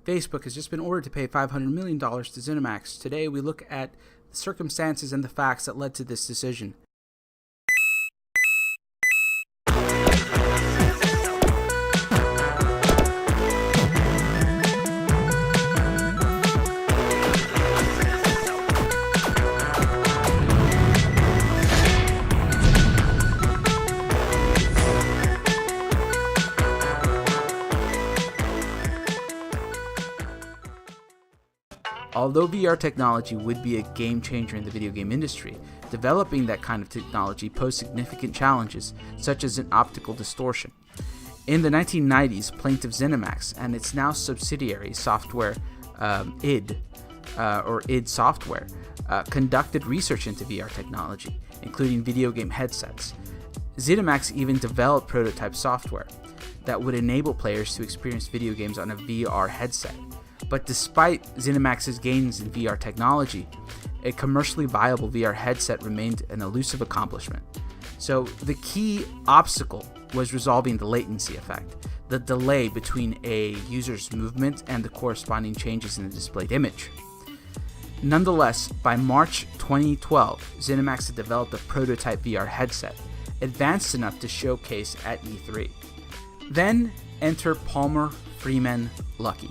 Facebook has just been ordered to pay $500 million to ZeniMax. Today we look at the circumstances and the facts that led to this decision. Although VR technology would be a game changer in the video game industry, developing that kind of technology posed significant challenges, such as an optical distortion. In the 1990s, plaintiff ZeniMax and its now subsidiary software id Software conducted research into VR technology, including video game headsets. ZeniMax even developed prototype software that would enable players to experience video games on a VR headset. But despite ZeniMax's gains in VR technology, a commercially viable VR headset remained an elusive accomplishment. So the key obstacle was resolving the latency effect, the delay between a user's movement and the corresponding changes in the displayed image. Nonetheless, by March 2012, ZeniMax had developed a prototype VR headset, advanced enough to showcase at E3. Then enter Palmer Freeman Luckey.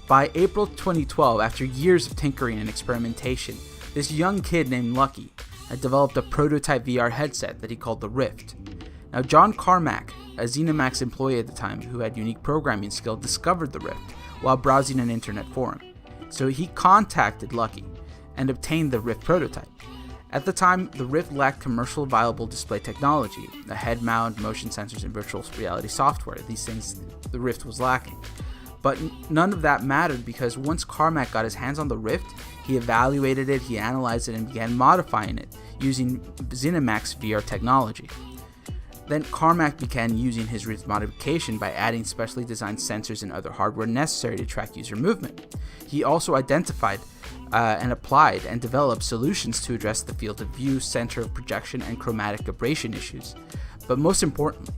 By April 2012, after years of tinkering and experimentation, this young kid named Luckey had developed a prototype VR headset that he called the Rift. Now, John Carmack, a ZeniMax employee at the time who had unique programming skill, discovered the Rift while browsing an internet forum. So he contacted Luckey and obtained the Rift prototype. At the time, the Rift lacked commercial viable display technology, a head mount, motion sensors, and virtual reality software. These things the Rift was lacking. But none of that mattered because once Carmack got his hands on the Rift, he evaluated it, he analyzed it, and began modifying it using ZeniMax VR technology. Then Carmack began using his Rift modification by adding specially designed sensors and other hardware necessary to track user movement. He also identified and applied and developed solutions to address the field of view, center of projection, and chromatic aberration issues. But most importantly,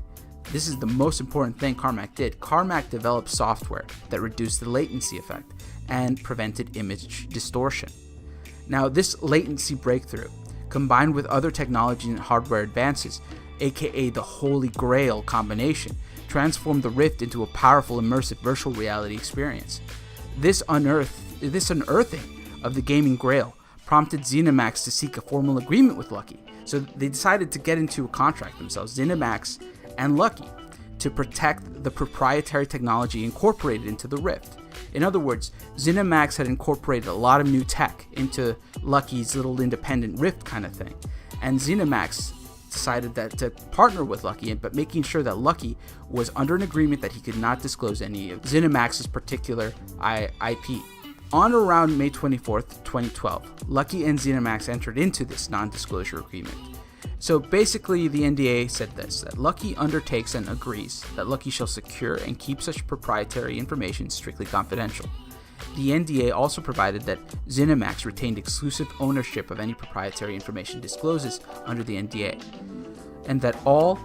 this is the most important thing Carmack did. Carmack developed software that reduced the latency effect and prevented image distortion. Now, this latency breakthrough, combined with other technology and hardware advances, aka the Holy Grail combination, transformed the Rift into a powerful immersive virtual reality experience. This unearthing of the gaming grail prompted ZeniMax to seek a formal agreement with Luckey. So they decided to get into a contract themselves, ZeniMax and Luckey, to protect the proprietary technology incorporated into the Rift. In other words, ZeniMax had incorporated a lot of new tech into Luckey's little independent Rift kind of thing, and ZeniMax decided that to partner with Luckey, but making sure that Luckey was under an agreement that he could not disclose any of ZeniMax's particular IP. On or around May 24th, 2012, Luckey and ZeniMax entered into this non-disclosure agreement. So basically, the NDA said this, that Luckey undertakes and agrees that Luckey shall secure and keep such proprietary information strictly confidential. The NDA also provided that ZeniMax retained exclusive ownership of any proprietary information discloses under the NDA, and that all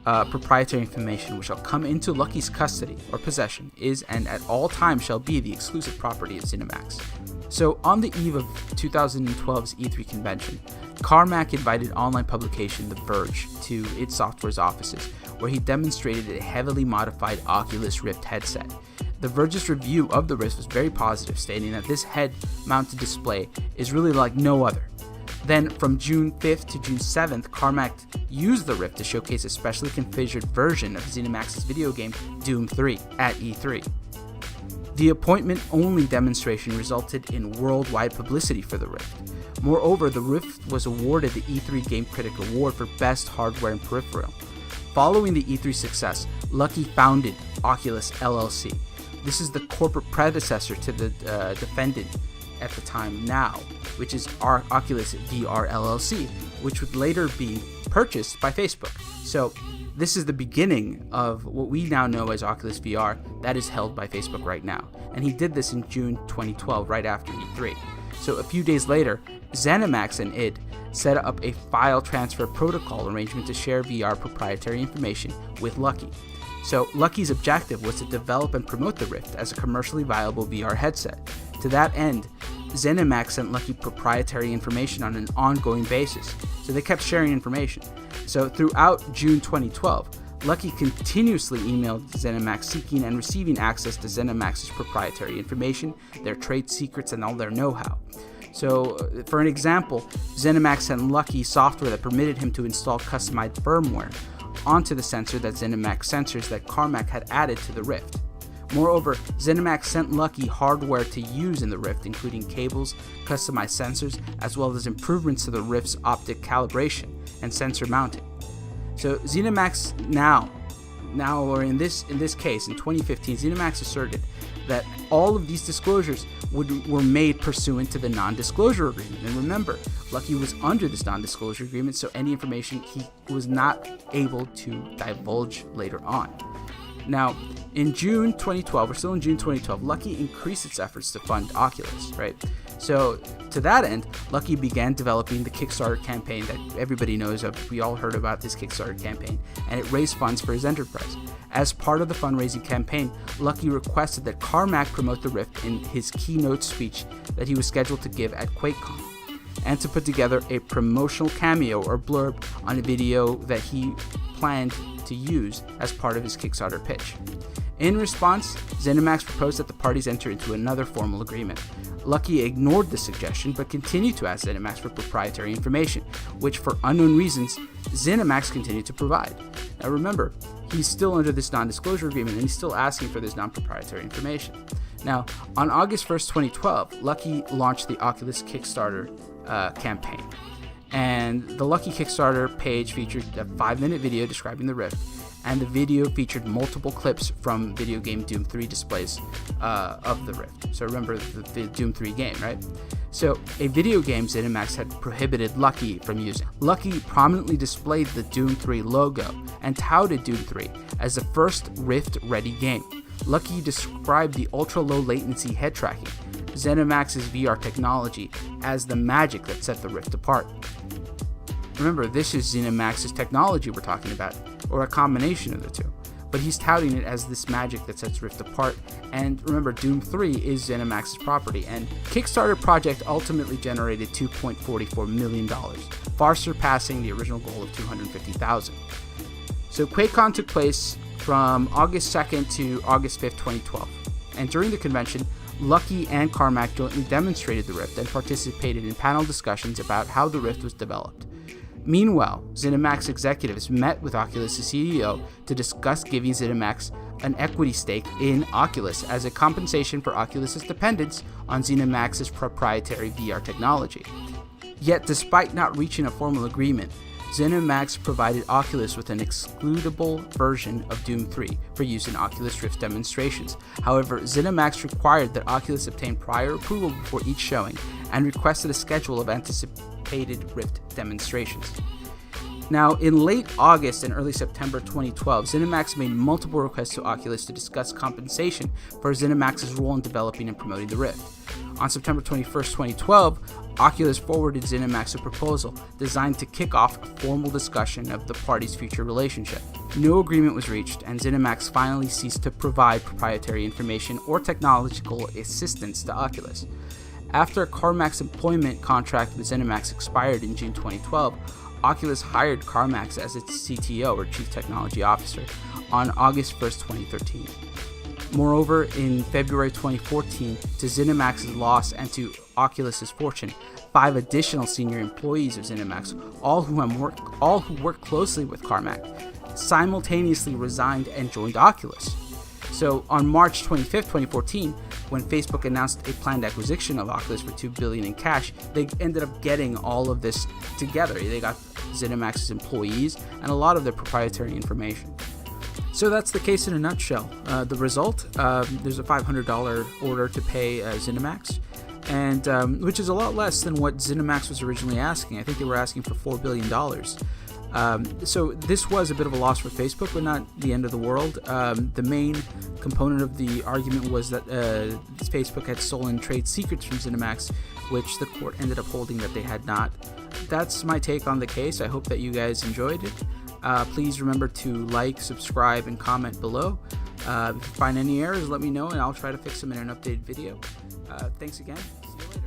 proprietary information which shall come into Luckey's custody or possession is and at all times shall be the exclusive property of ZeniMax. So on the eve of 2012's E3 convention, Carmack invited online publication The Verge to id Software's offices, where he demonstrated a heavily modified Oculus Rift headset. The Verge's review of the Rift was very positive, stating that this head-mounted display is really like no other. Then, from June 5th to June 7th, Carmack used the Rift to showcase a specially configured version of ZeniMax's video game Doom 3 at E3. The appointment-only demonstration resulted in worldwide publicity for the Rift. Moreover, the Rift was awarded the E3 Game Critic Award for Best Hardware and Peripheral. Following the E3 success, Luckey founded Oculus LLC. This is the corporate predecessor to the defendant at the time now, which is our Oculus VR LLC, which would later be purchased by Facebook. So this is the beginning of what we now know as Oculus VR that is held by Facebook right now. And he did this in June 2012, right after E3. So a few days later, ZeniMax and id set up a file transfer protocol arrangement to share VR proprietary information with Luckey. So Lucky's objective was to develop and promote the Rift as a commercially viable VR headset. To that end, ZeniMax sent Lucky proprietary information on an ongoing basis, so they kept sharing information. So throughout June 2012, Lucky continuously emailed ZeniMax seeking and receiving access to ZeniMax's proprietary information, their trade secrets, and all their know-how. So, for an example, ZeniMax sent Lucky software that permitted him to install customized firmware onto the sensor that ZeniMax sensors that Carmack had added to the Rift. Moreover, ZeniMax sent Lucky hardware to use in the Rift, including cables, customized sensors, as well as improvements to the Rift's optic calibration and sensor mounting. So ZeniMax now or in this case, in 2015, ZeniMax asserted that all of these disclosures were made pursuant to the non-disclosure agreement. And remember, Lucky was under this non-disclosure agreement, so any information he was not able to divulge later on. Now, in June 2012, we're still in June 2012, Lucky increased its efforts to fund Oculus, right? So, to that end, Lucky began developing the Kickstarter campaign that everybody knows of. We all heard about this Kickstarter campaign, and it raised funds for his enterprise. As part of the fundraising campaign, Lucky requested that Carmack promote the Rift in his keynote speech that he was scheduled to give at QuakeCon, and to put together a promotional cameo or blurb on a video that he planned to use as part of his Kickstarter pitch. In response, ZeniMax proposed that the parties enter into another formal agreement. Lucky ignored the suggestion but continued to ask ZeniMax for proprietary information, which for unknown reasons, ZeniMax continued to provide. Now remember, he's still under this non-disclosure agreement and he's still asking for this non-proprietary information. Now, on August 1st, 2012, Lucky launched the Oculus Kickstarter campaign. And the Lucky Kickstarter page featured a 5-minute video describing the Rift, and the video featured multiple clips from video game Doom 3 displays of the Rift. So remember the Doom 3 game, right? So a video game ZeniMax had prohibited Lucky from using. Lucky prominently displayed the Doom 3 logo and touted Doom 3 as the first Rift-ready game. Lucky described the ultra-low latency head tracking, ZeniMax's VR technology, as the magic that set the Rift apart. Remember, this is ZeniMax's technology we're talking about, or a combination of the two, but he's touting it as this magic that sets Rift apart. And remember, Doom 3 is ZeniMax's property, and Kickstarter project ultimately generated $2.44 million, far surpassing the original goal of $250,000. So QuakeCon took place from August 2nd to August 5th, 2012, and during the convention, Lucky and Carmack jointly demonstrated the Rift and participated in panel discussions about how the Rift was developed. Meanwhile, ZeniMax executives met with Oculus' CEO to discuss giving ZeniMax an equity stake in Oculus as a compensation for Oculus' dependence on ZeniMax's proprietary VR technology. Yet, despite not reaching a formal agreement, ZeniMax provided Oculus with an excludable version of Doom 3 for use in Oculus Rift demonstrations. However, ZeniMax required that Oculus obtain prior approval before each showing and requested a schedule of anticipated Rift demonstrations. Now, in late August and early September 2012, ZeniMax made multiple requests to Oculus to discuss compensation for ZeniMax's role in developing and promoting the Rift. On September 21st, 2012, Oculus forwarded ZeniMax a proposal designed to kick off a formal discussion of the parties' future relationship. No agreement was reached, and ZeniMax finally ceased to provide proprietary information or technological assistance to Oculus. After Carmack's employment contract with ZeniMax expired in June 2012, Oculus hired Carmack as its CTO, or Chief Technology Officer, on August 1st, 2013. Moreover, in February 2014, to ZeniMax's loss and to Oculus's fortune, 5 additional senior employees of ZeniMax, all who work closely with Carmack, simultaneously resigned and joined Oculus. So on March 25th, 2014, when Facebook announced a planned acquisition of Oculus for $2 billion in cash, they ended up getting all of this together. They got ZeniMax's employees and a lot of their proprietary information. So that's the case in a nutshell. The result, there's a $500 order to pay ZeniMax, and which is a lot less than what ZeniMax was originally asking. I think they were asking for $4 billion. So this was a bit of a loss for Facebook, but not the end of the world. The main component of the argument was that Facebook had stolen trade secrets from ZeniMax, which the court ended up holding that they had not. That's my take on the case. I hope that you guys enjoyed it. Please remember to like, subscribe, and comment below. If you find any errors, let me know, and I'll try to fix them in an updated video. Thanks again. See you later.